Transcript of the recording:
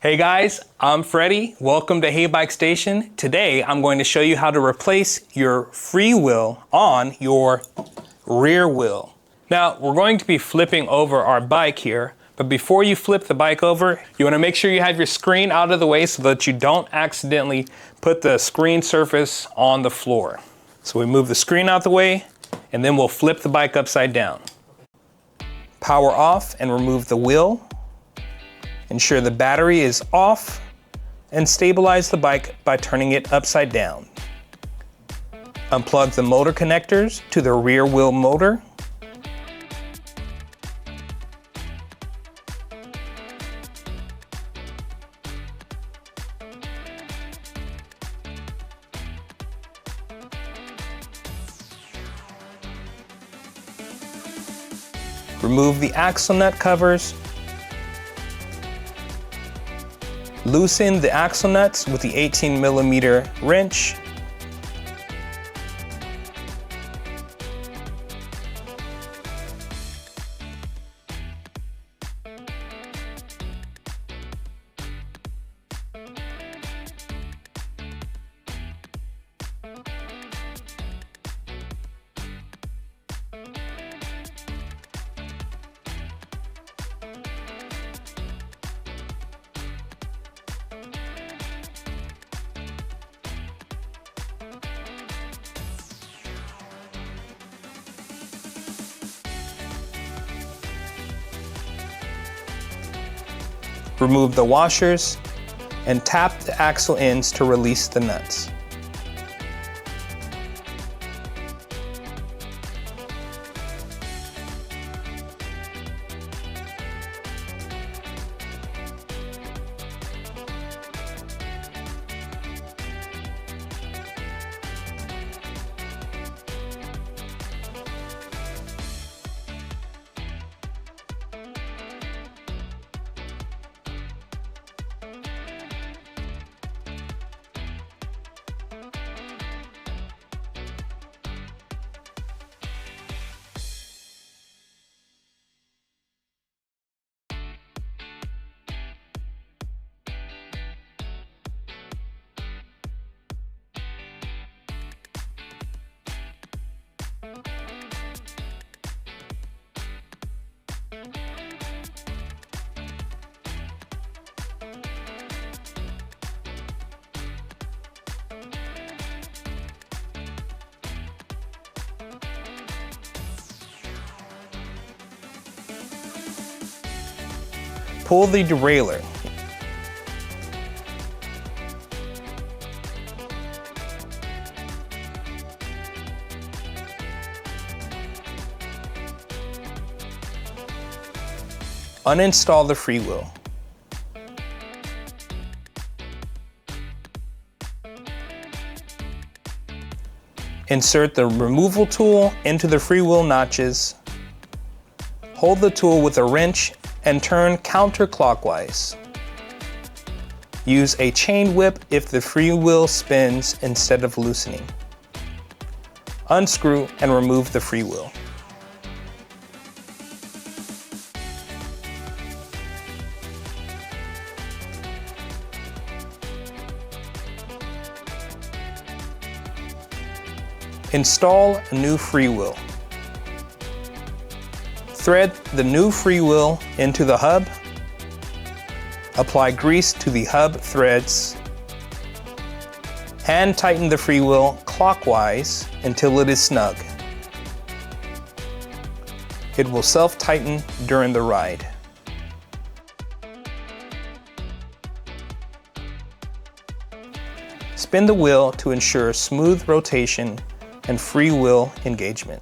Hey guys, I'm Freddie. Welcome to Heybike Station. Today I'm going to show you how to replace your freewheel on your rear wheel. Now we're going to be flipping over our bike here, but before you flip the bike over, you want to make sure you have your screen out of the way so that you don't accidentally put the screen surface on the floor. So we move the screen out the way and then we'll flip the bike upside down. Power off and remove the wheel. Ensure the battery is off and stabilize the bike by turning it upside down. Unplug the motor connectors to the rear wheel motor. Remove the axle nut covers. Loosen the axle nuts with the 18mm wrench. Remove the washers and tap the axle ends to release the nuts. Pull the derailleur. Uninstall the freewheel. Insert the removal tool into the freewheel notches. Hold the tool with a wrench and turn counterclockwise. Use a chain whip if the freewheel spins instead of loosening. Unscrew and remove the freewheel. Install a new freewheel. Thread the new freewheel into the hub. Apply grease to the hub threads. Hand tighten the freewheel clockwise until it is snug. It will self-tighten during the ride. Spin the wheel to ensure smooth rotation and freewheel engagement.